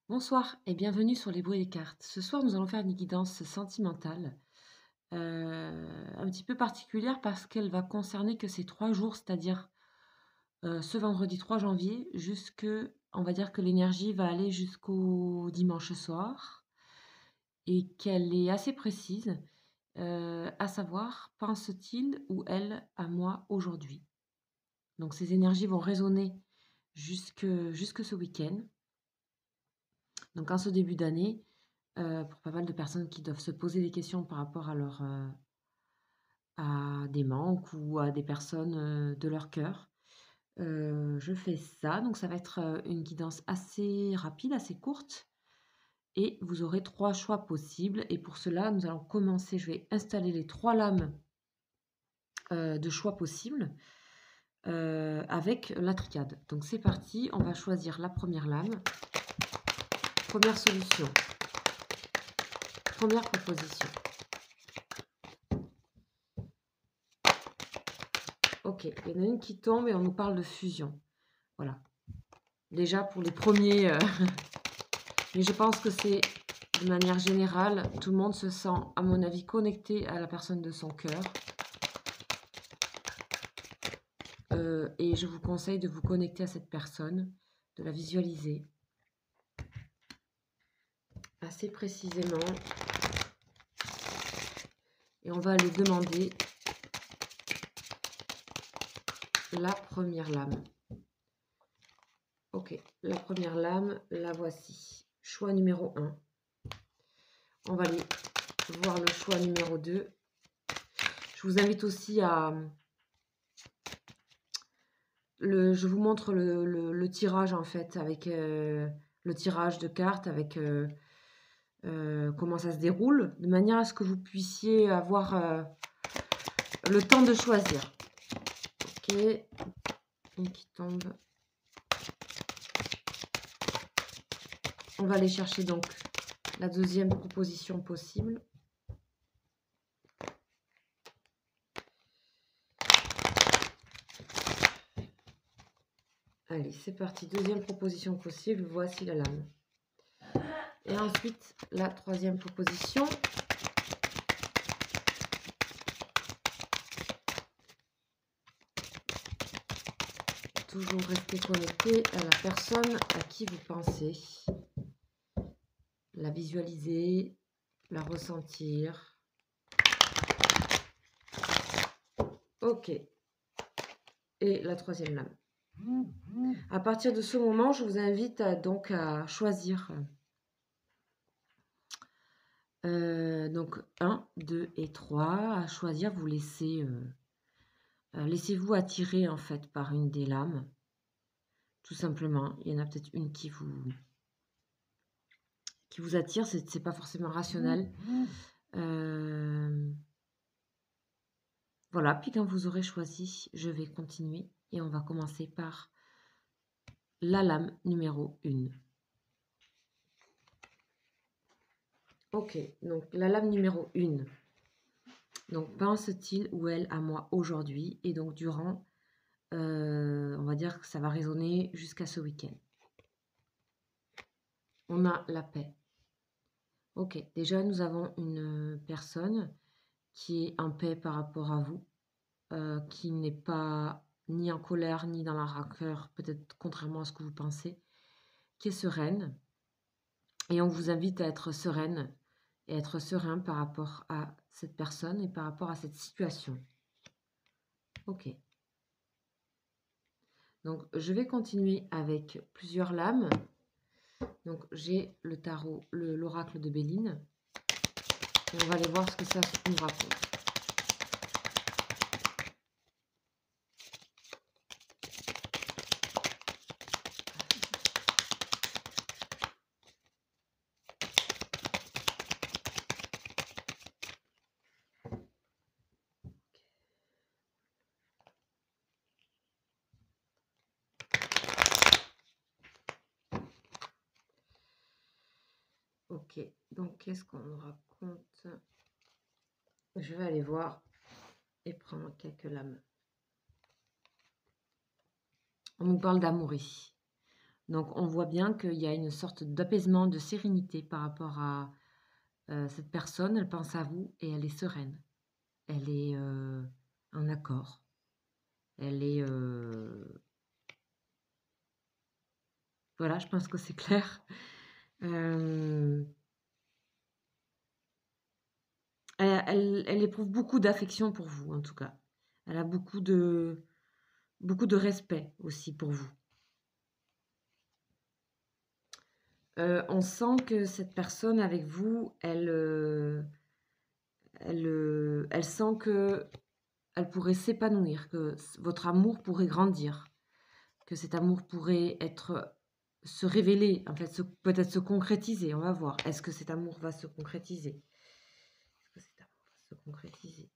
Bonsoir et bienvenue sur les bruits des cartes. Ce soir, nous allons faire une guidance sentimentale, un petit peu particulière parce qu'elle va concerner que ces 3 jours, c'est-à-dire, ce vendredi 3 janvier on va dire que l'énergie va aller jusqu'au dimanche soir et qu'elle est assez précise, à savoir: «Pense-t-il ou elle à moi aujourd'hui?» Donc ces énergies vont résonner jusque ce week-end. Donc en ce début d'année, pour pas mal de personnes qui doivent se poser des questions par rapport à des manques ou à des personnes, de leur cœur. Je fais ça, donc ça va être, une guidance assez rapide, assez courte et vous aurez 3 choix possibles et pour cela, nous allons commencer je vais installer les 3 lames, de choix possibles, avec la triade. Donc c'est parti, on va choisir la première lame, première solution, première proposition. OK, il y en a une qui tombe et on nous parle de fusion. Voilà. Déjà pour les premiers, mais je pense que c'est de manière générale, tout le monde se sent, à mon avis, connecté à la personne de son cœur. Et je vous conseille de vous connecter à cette personne, de la visualiser assez précisément. Et on va lui demander la première lame. OK, la première lame, la voici. Choix numéro 1. On va aller voir le choix numéro 2. Je vous invite aussi à je vous montre le tirage en fait avec, le tirage de cartes avec, comment ça se déroule, de manière à ce que vous puissiez avoir, le temps de choisir. OK, une qui tombe. On va aller chercher donc la deuxième proposition possible. Allez, c'est parti, deuxième proposition possible, voici la lame. Et ensuite, la troisième proposition. Toujours rester connecté à la personne à qui vous pensez. La visualiser, la ressentir. OK. Et la troisième lame. À partir de ce moment, je vous invite donc à choisir donc 1, 2 et 3. À choisir, vous laissez, laissez-vous attirer en fait par une des lames. Tout simplement. Il y en a peut-être une qui vous attire, c'est pas forcément rationnel. Voilà, puis quand vous aurez choisi, je vais continuer et on va commencer par la lame numéro 1. OK, donc la lame numéro 1. Donc pense-t-il ou elle à moi aujourd'hui? Et donc durant, on va dire que ça va résonner jusqu'à ce week-end. On a la paix. OK, déjà nous avons une personne qui est en paix par rapport à vous, qui n'est pas ni en colère ni dans la rancœur, peut-être contrairement à ce que vous pensez, qui est sereine. Et on vous invite à être sereine et être serein par rapport à cette personne et par rapport à cette situation. OK. Donc je vais continuer avec plusieurs lames. Donc j'ai le tarot, l'oracle de Béline. Et on va aller voir ce que ça nous raconte. OK, donc qu'est-ce qu'on nous raconte? Je vais aller voir et prendre quelques lames. On nous parle d'amour ici. Donc on voit bien qu'il y a une sorte d'apaisement, de sérénité par rapport à cette personne. Elle pense à vous et elle est sereine. Elle est en accord. Elle est... Voilà, je pense que c'est clair. Euh, elle éprouve beaucoup d'affection pour vous, en tout cas. Elle a beaucoup de respect aussi pour vous. On sent que cette personne avec vous, elle sent que elle pourrait s'épanouir, que votre amour pourrait grandir, que cet amour pourrait se révéler, en fait, peut-être se concrétiser. On va voir. Est-ce que cet amour va se concrétiser? Est-ce que cet amour va se concrétiser?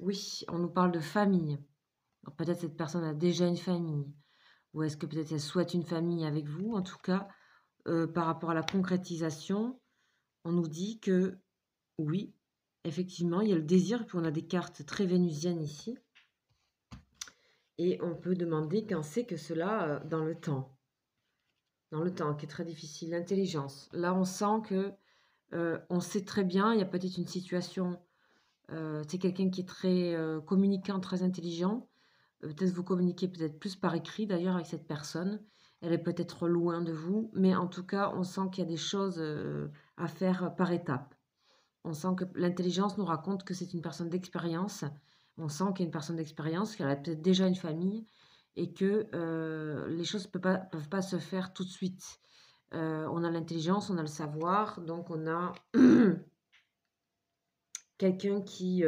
Oui, on nous parle de famille. Peut-être cette personne a déjà une famille. Ou est-ce que peut-être elle souhaite une famille avec vous? En tout cas, par rapport à la concrétisation, on nous dit que oui, effectivement, il y a le désir, puis on a des cartes très vénusiennes ici. Et on peut demander quand c'est que cela dans le temps. Dans le temps, qui est très difficile. L'intelligence. Là, on sent que on sait très bien, il y a peut-être une situation, c'est quelqu'un qui est très communicant, très intelligent. Peut-être vous communiquez peut-être plus par écrit d'ailleurs avec cette personne. Elle est peut-être loin de vous, mais en tout cas, on sent qu'il y a des choses à faire par étapes. On sent que l'intelligence nous raconte que c'est une personne d'expérience. On sent qu'il y a une personne d'expérience, qu'elle a peut-être déjà une famille et que les choses ne peuvent pas se faire tout de suite. On a l'intelligence, on a le savoir, donc on a quelqu'un qui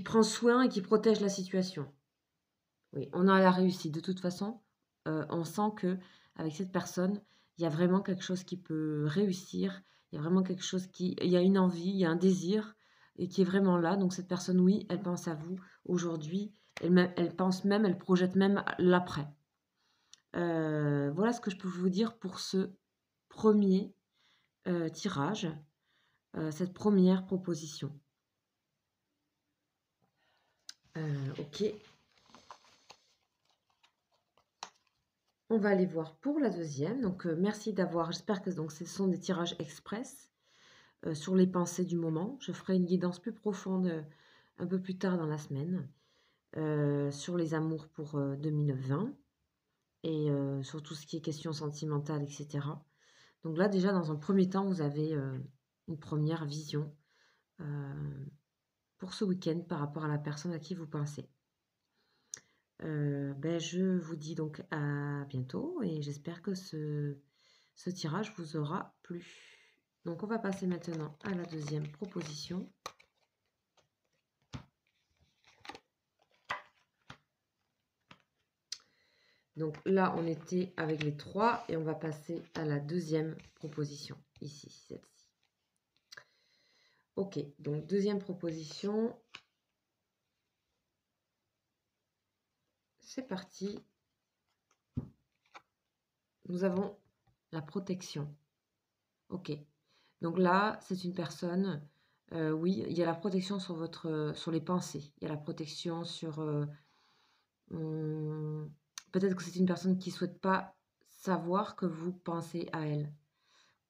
prend soin et qui protège la situation. Oui, on a la réussite. De toute façon, on sent que avec cette personne, il y a vraiment quelque chose qui peut réussir. Il y a vraiment quelque chose il y a une envie, il y a un désir et qui est vraiment là. Donc cette personne, oui, elle pense à vous aujourd'hui. Elle pense même, elle projette même l'après. Voilà ce que je peux vous dire pour ce premier tirage, cette première proposition. Ok. On va aller voir pour la deuxième. Donc, merci d'avoir. J'espère que donc, ce sont des tirages express sur les pensées du moment. Je ferai une guidance plus profonde un peu plus tard dans la semaine sur les amours pour 2020 et sur tout ce qui est question sentimentale, etc. Donc là, déjà, dans un premier temps, vous avez une première vision pour ce week-end par rapport à la personne à qui vous pensez. Je vous dis donc à bientôt et j'espère que ce tirage vous aura plu. Donc on va passer maintenant à la deuxième proposition. Donc là, on était avec les 3 et on va passer à la deuxième proposition, ici, celle-ci. Ok, donc deuxième proposition. C'est parti. Nous avons la protection. Ok, donc là, c'est une personne, oui, il y a la protection sur les pensées. Il y a la protection sur... peut-être que c'est une personne qui ne souhaite pas savoir que vous pensez à elle.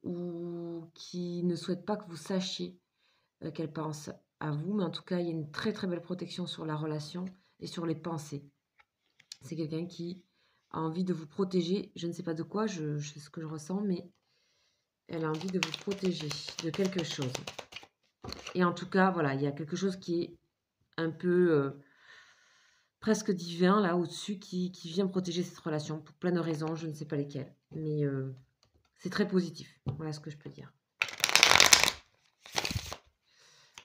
Ou qui ne souhaite pas que vous sachiez qu'elle pense à vous. Mais en tout cas, il y a une très très belle protection sur la relation et sur les pensées. C'est quelqu'un qui a envie de vous protéger. Je ne sais pas de quoi, je sais ce que je ressens, mais elle a envie de vous protéger de quelque chose. Et en tout cas, voilà, il y a quelque chose qui est un peu presque divin là au-dessus qui vient protéger cette relation pour plein de raisons, je ne sais pas lesquelles. Mais c'est très positif. Voilà ce que je peux dire.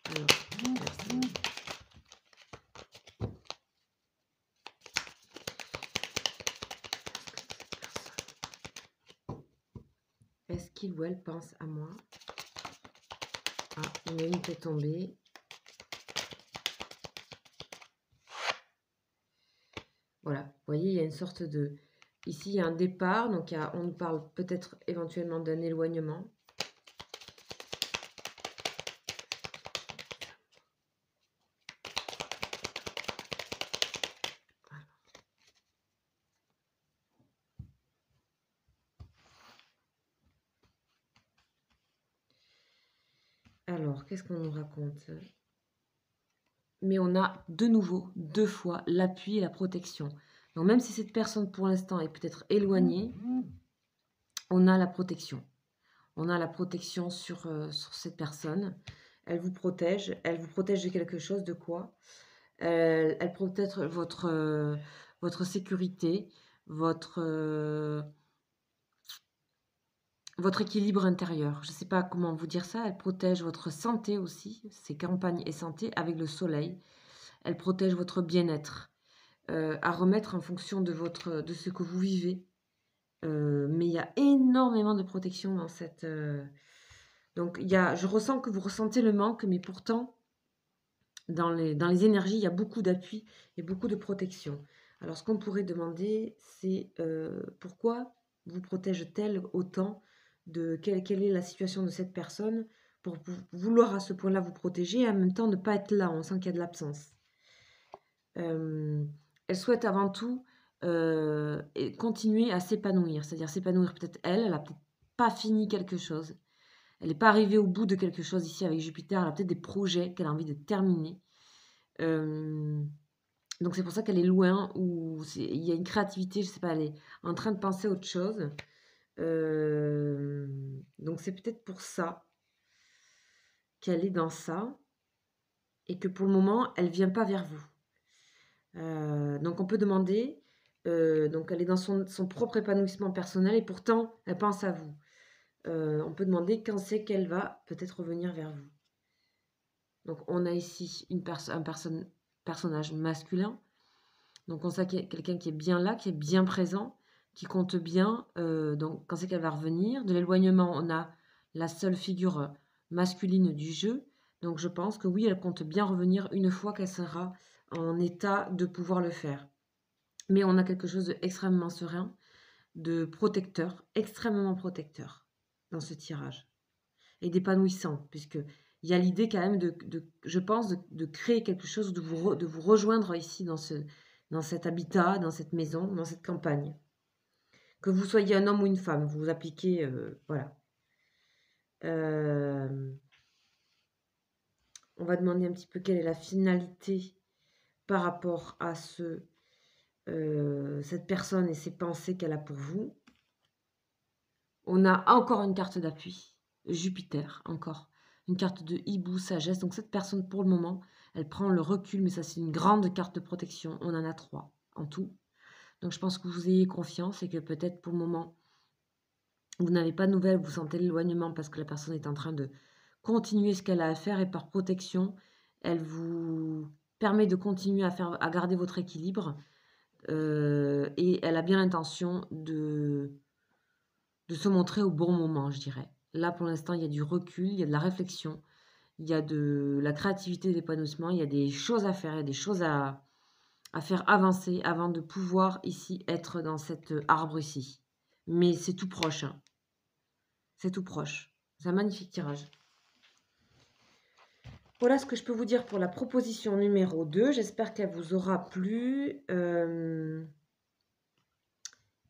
Alors, merci. Est-ce qu'il ou elle pense à moi? Ah, il y en a une qui est tombée. Voilà, vous voyez, il y a une sorte de... Ici, il y a un départ, donc on nous parle peut-être éventuellement d'un éloignement. Alors, qu'est-ce qu'on nous raconte? Mais on a de nouveau, 2 fois, l'appui et la protection. Donc même si cette personne, pour l'instant, est peut-être éloignée, on a la protection. On a la protection sur cette personne. Elle vous protège de quelque chose, de quoi? Elle protège votre sécurité, votre, votre équilibre intérieur. Je ne sais pas comment vous dire ça. Elle protège votre santé aussi, c'est campagne et santé avec le soleil. Elle protège votre bien-être, à remettre en fonction de ce que vous vivez. Mais il y a énormément de protection dans cette... Donc je ressens que vous ressentez le manque, mais pourtant, dans les énergies, il y a beaucoup d'appui et beaucoup de protection. Alors ce qu'on pourrait demander, c'est pourquoi vous protège-t-elle autant quelle est la situation de cette personne pour vouloir à ce point-là vous protéger et en même temps ne pas être là, on sent qu'il y a de l'absence. Elle souhaite avant tout continuer à s'épanouir, c'est-à-dire s'épanouir peut-être elle n'a peut-être pas fini quelque chose, elle n'est pas arrivée au bout de quelque chose ici avec Jupiter, elle a peut-être des projets qu'elle a envie de terminer. Donc c'est pour ça qu'elle est loin, ou il y a une créativité, je sais pas, elle est en train de penser à autre chose. Donc c'est peut-être pour ça qu'elle est dans ça, et que pour le moment, elle vient pas vers vous. Donc on peut demander, donc elle est dans son propre épanouissement personnel et pourtant elle pense à vous. On peut demander quand c'est qu'elle va peut-être revenir vers vous. Donc on a ici un personnage masculin. Donc on sait qu'il y a quelqu'un qui est bien là, qui est bien présent, qui compte bien. Donc quand c'est qu'elle va revenir. De l'éloignement, on a la seule figure masculine du jeu. Donc je pense que oui, elle compte bien revenir une fois qu'elle sera en état de pouvoir le faire. Mais on a quelque chose d'extrêmement serein, de protecteur, extrêmement protecteur dans ce tirage. Et d'épanouissant, puisque il y a l'idée quand même je pense, de créer quelque chose, de vous rejoindre ici dans cet habitat, dans cette maison, dans cette campagne. Que vous soyez un homme ou une femme, vous vous appliquez, voilà. On va demander un petit peu quelle est la finalité par rapport à cette personne et ses pensées qu'elle a pour vous. On a encore une carte d'appui, Jupiter, encore. Une carte de hibou, sagesse. Donc cette personne, pour le moment, elle prend le recul, mais ça c'est une grande carte de protection. On en a 3 en tout. Donc je pense que vous ayez confiance et que peut-être pour le moment, vous n'avez pas de nouvelles, vous sentez l'éloignement parce que la personne est en train de continuer ce qu'elle a à faire et par protection, elle vous permet de continuer à garder votre équilibre et elle a bien l'intention de se montrer au bon moment, je dirais. Là, pour l'instant, il y a du recul, il y a de la réflexion, il y a de la créativité, de l'épanouissement, il y a des choses à faire, il y a des choses à faire avancer avant de pouvoir ici être dans cet arbre ici. Mais c'est tout proche, hein. C'est tout proche. C'est un magnifique tirage. Voilà ce que je peux vous dire pour la proposition numéro 2. J'espère qu'elle vous aura plu.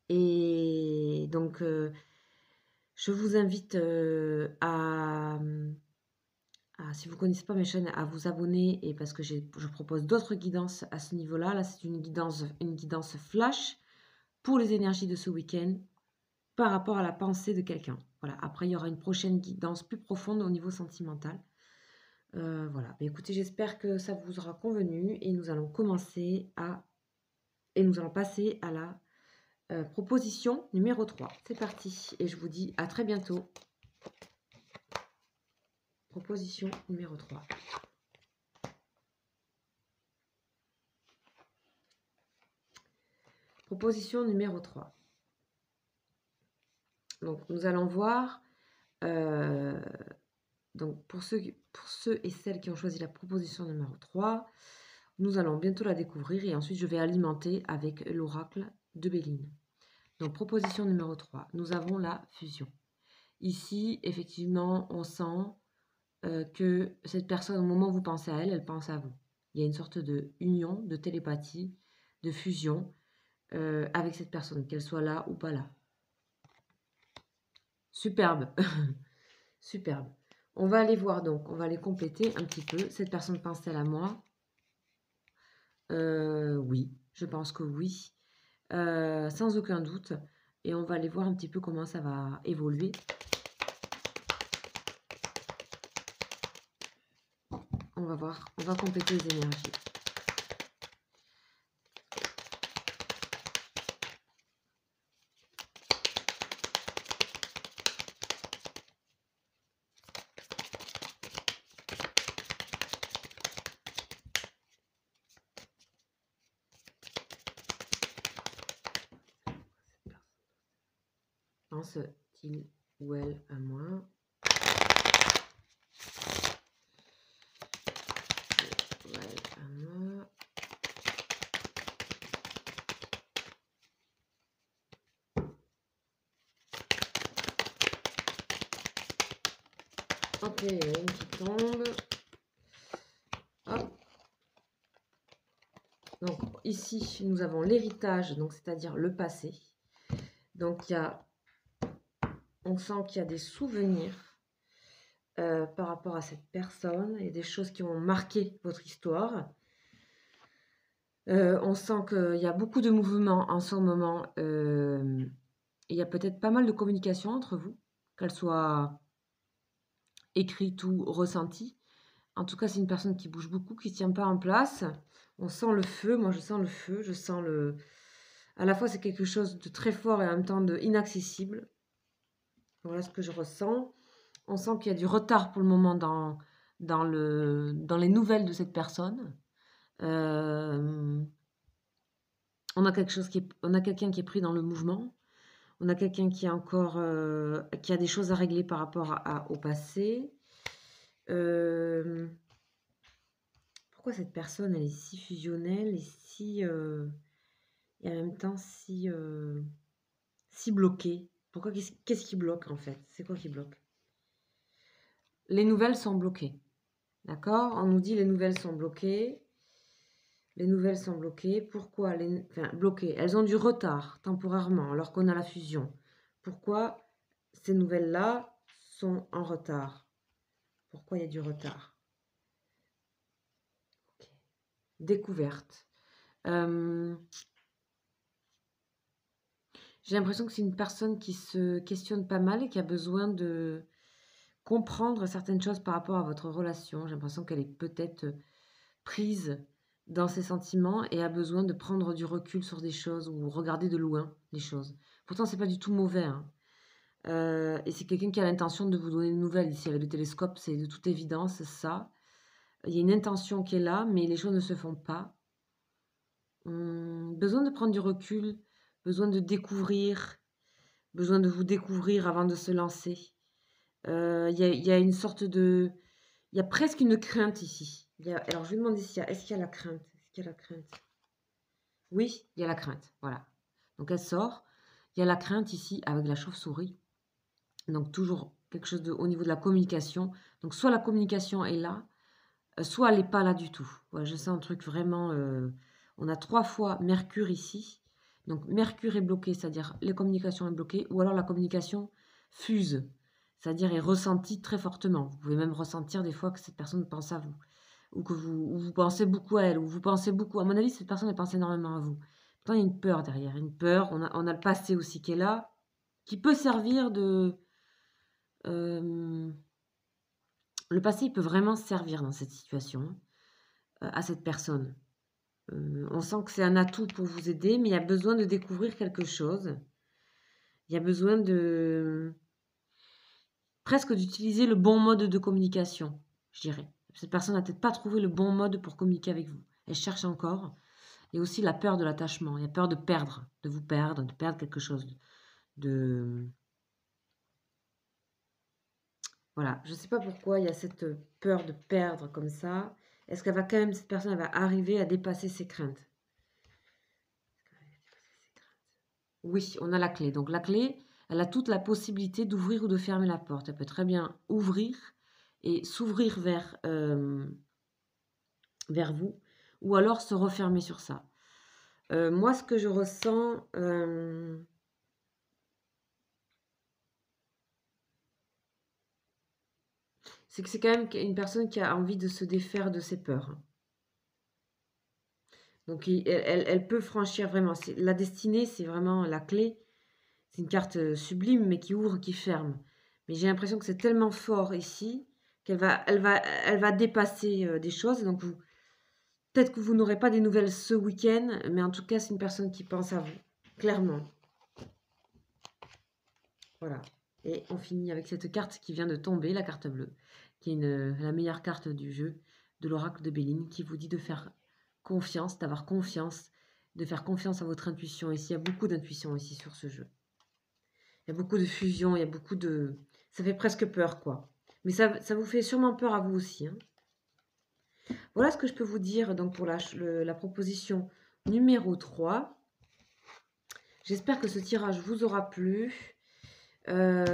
Et donc, je vous invite si vous ne connaissez pas mes chaînes, à vous abonner et parce que je propose d'autres guidances à ce niveau-là. Là, c'est une guidance flash pour les énergies de ce week-end par rapport à la pensée de quelqu'un. Voilà. Après, il y aura une prochaine guidance plus profonde au niveau sentimental. Voilà. Mais écoutez, j'espère que ça vous aura convenu et nous allons passer à la proposition numéro 3. C'est parti et je vous dis à très bientôt. Proposition numéro 3. Proposition numéro 3. Donc, nous allons voir, donc pour ceux et celles qui ont choisi la proposition numéro 3, nous allons bientôt la découvrir et ensuite je vais alimenter avec l'oracle de Béline. Donc, proposition numéro 3, nous avons la fusion. Ici, effectivement, on sent que cette personne, au moment où vous pensez à elle, elle pense à vous. Il y a une sorte de union, de télépathie, de fusion avec cette personne, qu'elle soit là ou pas là. Superbe. Superbe. On va aller voir donc, on va aller compléter un petit peu. Cette personne pense-t-elle à moi? Oui, je pense que oui, sans aucun doute. Et on va aller voir un petit peu comment ça va évoluer. On va voir, on va compléter les énergies. Pense-t-il ou elle à moi? Ouais, à moi. Ok, il y a une qui tombe. Hop. Donc ici, nous avons l'héritage, donc c'est-à-dire le passé. Donc on sent qu'il y a des souvenirs par rapport à cette personne et des choses qui ont marqué votre histoire. On sent qu'il y a beaucoup de mouvements en ce moment. Il y a peut-être pas mal de communication entre vous, qu'elle soit écrite ou ressentie. En tout cas, c'est une personne qui bouge beaucoup, qui ne tient pas en place. On sent le feu, moi je sens le feu, je sens le... À la fois c'est quelque chose de très fort et en même temps de inaccessible. Voilà ce que je ressens. On sent qu'il y a du retard pour le moment dans les nouvelles de cette personne. On a quelqu'un qui est pris dans le mouvement. On a quelqu'un qui a encore qui a des choses à régler par rapport au passé. Pourquoi cette personne elle est si fusionnelle et si et en même temps si bloquée? Pourquoi qu'est-ce qui bloque en fait? C'est quoi qui bloque? Les nouvelles sont bloquées. D'accord? On nous dit les nouvelles sont bloquées. Les nouvelles sont bloquées. Pourquoi enfin, bloquées? Elles ont du retard temporairement alors qu'on a la fusion. Pourquoi ces nouvelles-là sont en retard? Pourquoi il y a du retard? Okay. Découverte. J'ai l'impression que c'est une personne qui se questionne pas mal et qui a besoin de comprendre certaines choses par rapport à votre relation. J'ai l'impression qu'elle est peut-être prise dans ses sentiments et a besoin de prendre du recul sur des choses ou regarder de loin les choses. Pourtant, c'est pas du tout mauvais, hein. Et c'est quelqu'un qui a l'intention de vous donner des nouvelles. Ici, avec le télescope, c'est de toute évidence ça. Il y a une intention qui est là, mais les choses ne se font pas. Besoin de prendre du recul, besoin de découvrir, besoin de vous découvrir avant de se lancer. Il y a une sorte de... Il y a presque une crainte ici. Alors, je vais demander est-ce qu'il y a la crainte? Est-ce qu'il y a la crainte? Oui, il y a la crainte. Voilà. Donc, elle sort. Il y a la crainte ici avec la chauve-souris. Donc, toujours quelque chose au niveau de la communication. Donc, soit la communication est là, soit elle n'est pas là du tout. Voilà, je sens un truc vraiment... on a 3 fois Mercure ici. Donc, Mercure est bloqué, c'est-à-dire les communications sont bloquées. Ou alors la communication fuse, c'est-à-dire est ressentie très fortement. Vous pouvez même ressentir des fois que cette personne pense à vous. Ou que vous pensez beaucoup à elle. Ou vous pensez beaucoup... À mon avis, cette personne, elle pense énormément à vous. Pourtant, il y a une peur derrière. Une peur. On a le passé aussi qui est là. Qui peut servir de... le passé, il peut vraiment servir dans cette situation, à cette personne. On sent que c'est un atout pour vous aider, mais il y a besoin de découvrir quelque chose. Il y a besoin de... presque d'utiliser le bon mode de communication, je dirais. Cette personne n'a peut-être pas trouvé le bon mode pour communiquer avec vous. Elle cherche encore. Et aussi la peur de l'attachement. Il y a peur de perdre, de vous perdre, de perdre quelque chose. Voilà, je ne sais pas pourquoi il y a cette peur de perdre comme ça. Est-ce qu'elle va quand même, cette personne, elle va arriver à dépasser ses craintes? Oui, on a la clé. Donc la clé, elle a toute la possibilité d'ouvrir ou de fermer la porte. Elle peut très bien ouvrir et s'ouvrir vers vous, ou alors se refermer sur ça. Moi, ce que je ressens, c'est que c'est quand même une personne qui a envie de se défaire de ses peurs, hein. Donc elle peut franchir vraiment. La destinée, c'est vraiment la clé. C'est une carte sublime, mais qui ouvre, qui ferme. Mais j'ai l'impression que c'est tellement fort ici qu'elle va dépasser des choses. Donc peut-être que vous n'aurez pas des nouvelles ce week-end, mais en tout cas, c'est une personne qui pense à vous, clairement. Voilà. Et on finit avec cette carte qui vient de tomber, la carte bleue, qui est la meilleure carte du jeu, de l'oracle de Béline, qui vous dit de faire confiance, d'avoir confiance, de faire confiance à votre intuition. Ici, il y a beaucoup d'intuition ici sur ce jeu. Il y a beaucoup de fusion, il y a beaucoup de... Ça fait presque peur, quoi. Mais ça vous fait sûrement peur à vous aussi, hein. Voilà ce que je peux vous dire donc pour la proposition numéro 3. J'espère que ce tirage vous aura plu.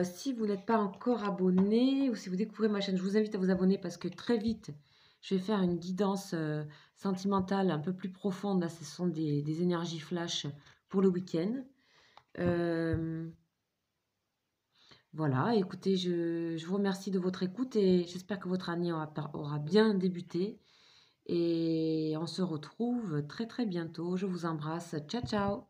Si vous n'êtes pas encore abonné ou si vous découvrez ma chaîne, je vous invite à vous abonner parce que très vite, je vais faire une guidance sentimentale un peu plus profonde. Là, ce sont des énergies flash pour le week-end. Voilà, écoutez, je vous remercie de votre écoute et j'espère que votre année aura bien débuté. Et on se retrouve très très bientôt. Je vous embrasse. Ciao, ciao!